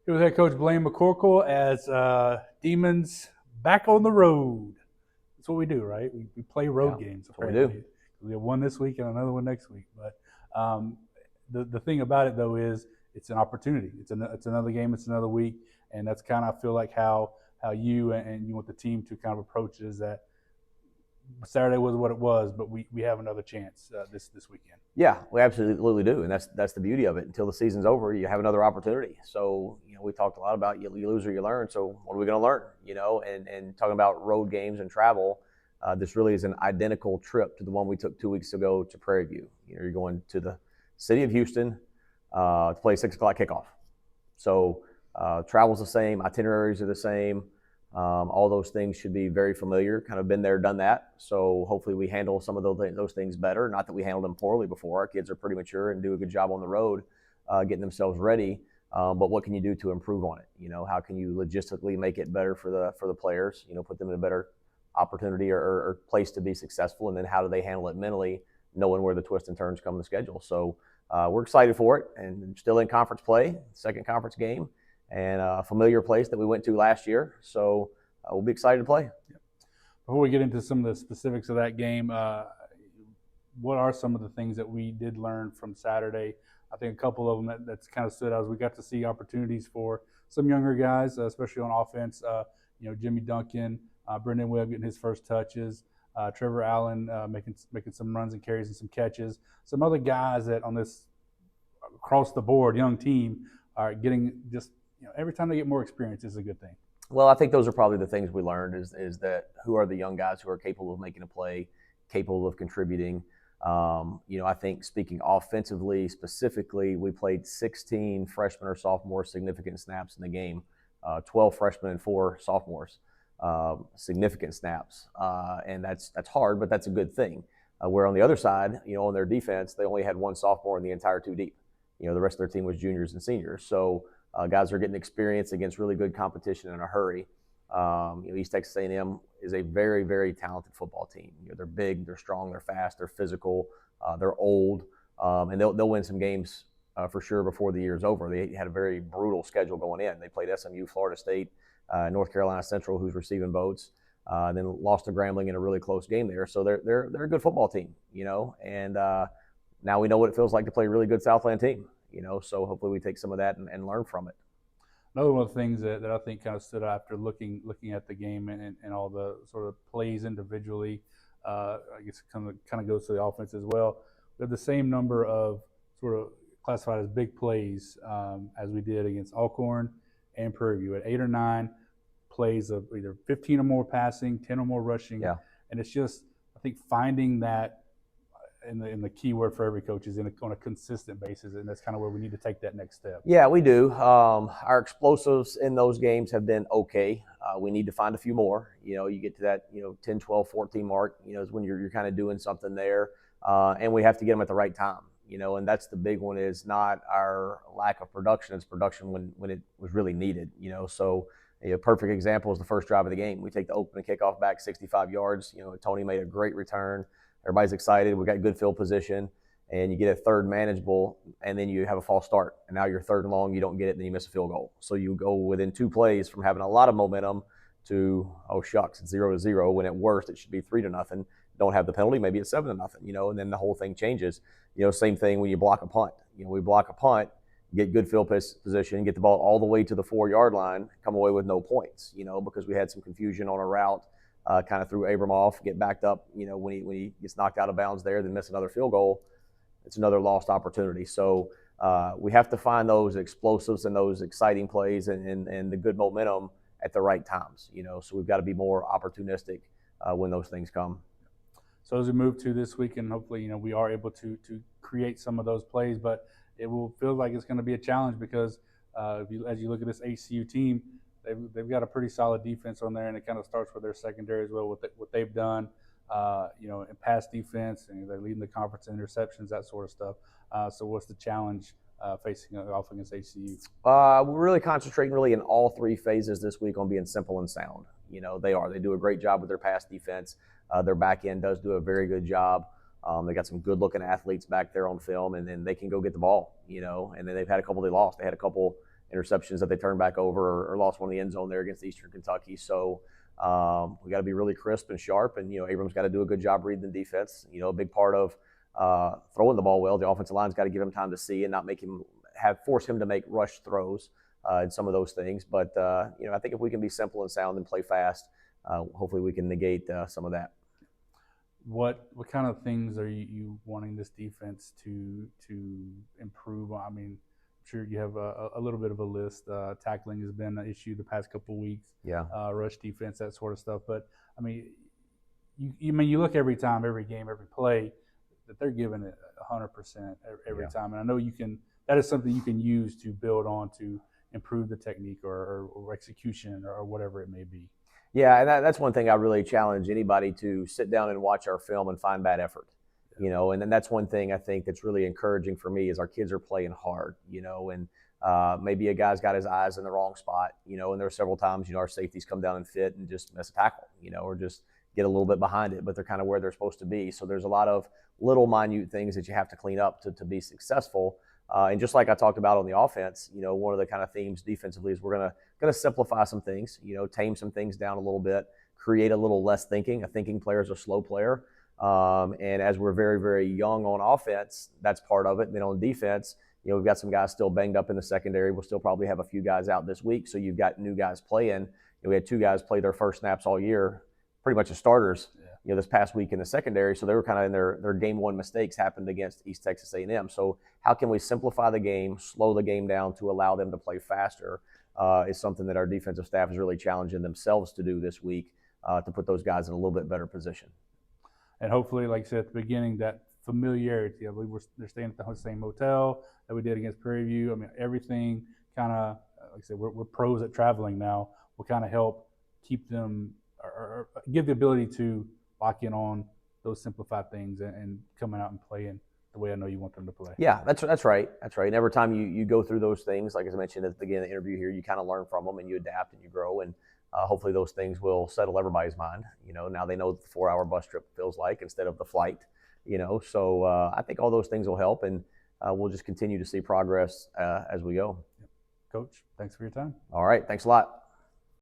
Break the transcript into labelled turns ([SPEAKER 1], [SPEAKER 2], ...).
[SPEAKER 1] Here with head coach Blaine McCorkle as Demons back on the road. That's what we do, right? We play road
[SPEAKER 2] Yeah,
[SPEAKER 1] games,
[SPEAKER 2] that's what we do.
[SPEAKER 1] apparently. We have one this week and another one next week. But the thing about it, though, is it's an opportunity. It's another game. It's another week. And that's kind of, I feel like, how you and you want the team to kind of approach it is that Saturday was what it was, but we have another chance this weekend.
[SPEAKER 2] Yeah, we absolutely do, and that's the beauty of it. Until the season's over, you have another opportunity. So we talked a lot about you lose or you learn. So what are we going to learn? And talking about road games and travel, this really is an identical trip to the one we took 2 weeks ago to Prairie View. You're going to the city of Houston to play 6 o'clock kickoff. So travel's the same, itineraries are the same. All those things should be very familiar, kind of been there, done that. So hopefully we handle some of those things better. Not that we handled them poorly before. Our kids are pretty mature and do a good job on the road getting themselves ready. But what can you do to improve on it? How can you logistically make it better for the players? Put them in a better opportunity or place to be successful. And then how do they handle it mentally, knowing where the twists and turns come in the schedule? So we're excited for it, and still in conference play, second conference game, and a familiar place that we went to last year. So we'll be excited to play.
[SPEAKER 1] Before we get into some of the specifics of that game, what are some of the things that we did learn from Saturday? I think a couple of them that's kind of stood out. We got to see opportunities for some younger guys, especially on offense. Jimmy Duncan, Brendan Webb getting his first touches, Trevor Allen making some runs and carries and some catches. Some other guys that on this across the board young team are getting just every time they get more experience is a good thing.
[SPEAKER 2] Well, I think those are probably the things we learned is that who are the young guys who are capable of making a play, capable of contributing. I think speaking offensively specifically, we played 16 freshmen or sophomores significant snaps in the game, 12 freshmen and 4 sophomores, significant snaps. And that's hard, but that's a good thing. Where on the other side, on their defense, they only had 1 sophomore in the entire 2 deep. The rest of their team was juniors and seniors. So guys are getting experience against really good competition in a hurry. East Texas A&M is a very, very talented football team. They're big, they're strong, they're fast, they're physical, they're old, and they'll win some games for sure before the year's over. They had a very brutal schedule going in. They played SMU, Florida State, North Carolina Central, who's receiving votes, then lost to Grambling in a really close game there. So they're a good football team, and now we know what it feels like to play a really good Southland team. So hopefully we take some of that and learn from it.
[SPEAKER 1] Another one of the things that I think kind of stood out after looking at the game and all the sort of plays individually, I guess it kind of goes to the offense as well. We have the same number of sort of classified as big plays as we did against Alcorn and Prairie View at 8 or 9 plays of either 15 or more passing, 10 or more rushing.
[SPEAKER 2] Yeah.
[SPEAKER 1] And it's just, I think, finding that in the key word for every coach is on a consistent basis, and that's kind of where we need to take that next step.
[SPEAKER 2] Yeah, we do. Our explosives in those games have been okay. We need to find a few more. You get to that 10, 12, 14 mark, is when you're kind of doing something there, and we have to get them at the right time. And that's the big one, is not our lack of production. It's production when it was really needed. So a perfect example is the first drive of the game. We take the opening kickoff back 65 yards. Tony made a great return. Everybody's excited. We got good field position, and you get a third manageable, and then you have a false start. And now you're third and long, you don't get it, and then you miss a field goal. So you go within 2 plays from having a lot of momentum to, oh shucks, it's 0-0. When at worst it should be 3-0. Don't have the penalty, maybe it's 7-0. And then the whole thing changes. Same thing when you block a punt. We block a punt, get good field position, get the ball all the way to the 4-yard line, come away with no points. Because we had some confusion on a route. Kind of threw Abram off, get backed up, when he gets knocked out of bounds there, then miss another field goal. It's another lost opportunity. So we have to find those explosives and those exciting plays and the good momentum at the right times, So we've got to be more opportunistic when those things come.
[SPEAKER 1] So as we move to this weekend, hopefully, we are able to create some of those plays, but it will feel like it's going to be a challenge because as you look at this HCU team, they've got a pretty solid defense on there, and it kind of starts with their secondary as well, what they've done, in pass defense, and they're leading the conference in interceptions, that sort of stuff. So what's the challenge facing off against HCU?
[SPEAKER 2] We're really concentrating in all 3 phases this week on being simple and sound. They do a great job with their pass defense. Their back end does do a very good job. They got some good-looking athletes back there on film, and then they can go get the ball, and then they've had a couple they lost. They had a couple interceptions that they turned back over or lost one in the end zone there against Eastern Kentucky. So we got to be really crisp and sharp, and Abrams got to do a good job reading the defense. A big part of throwing the ball well, the offensive line's got to give him time to see and not make him force him to make rush throws and some of those things. But I think if we can be simple and sound and play fast, hopefully we can negate some of that.
[SPEAKER 1] What kind of things are you wanting this defense to improve on? I mean, I'm sure you have a little bit of a list. Tackling has been an issue the past couple of weeks.
[SPEAKER 2] Yeah.
[SPEAKER 1] Rush defense, that sort of stuff. But I mean, you look every time, every game, every play that they're giving it 100% every time. And I know that is something you can use to build on to improve the technique or execution or whatever it may be.
[SPEAKER 2] Yeah, and that's one thing I really challenge anybody to sit down and watch our film and find bad effort. And then that's one thing I think that's really encouraging for me is our kids are playing hard, and maybe a guy's got his eyes in the wrong spot, and there are several times, our safeties come down and fit and just miss a tackle, or just get a little bit behind it, but they're kind of where they're supposed to be. So there's a lot of little minute things that you have to clean up to be successful. And just like I talked about on the offense, one of the kind of themes defensively is we're gonna simplify some things, tame some things down a little bit, create a little less thinking. A thinking player is a slow player. And as we're very, very young on offense, that's part of it. And then on defense, we've got some guys still banged up in the secondary. We'll still probably have a few guys out this week. So you've got new guys playing. We had 2 guys play their first snaps all year, pretty much as starters, this past week in the secondary. So they were kind of in their game 1 mistakes happened against East Texas A&M. So how can we simplify the game, slow the game down to allow them to play faster is something that our defensive staff is really challenging themselves to do this week to put those guys in a little bit better position.
[SPEAKER 1] And hopefully, like I said at the beginning, that familiarity. I believe they're staying at the same hotel that we did against Prairie View. I mean, everything kind of, like I said, we're pros at traveling now. Will kind of help keep them or give the ability to lock in on those simplified things and coming out and playing the way I know you want them to play.
[SPEAKER 2] Yeah, that's right. That's right. And every time you go through those things, like as I mentioned at the beginning of the interview here, you kind of learn from them and you adapt and you grow. And hopefully those things will settle everybody's mind. Now they know what the 4-hour bus trip feels like instead of the flight. So I think all those things will help, and we'll just continue to see progress as we go.
[SPEAKER 1] Coach, thanks for your time.
[SPEAKER 2] All right, thanks a lot.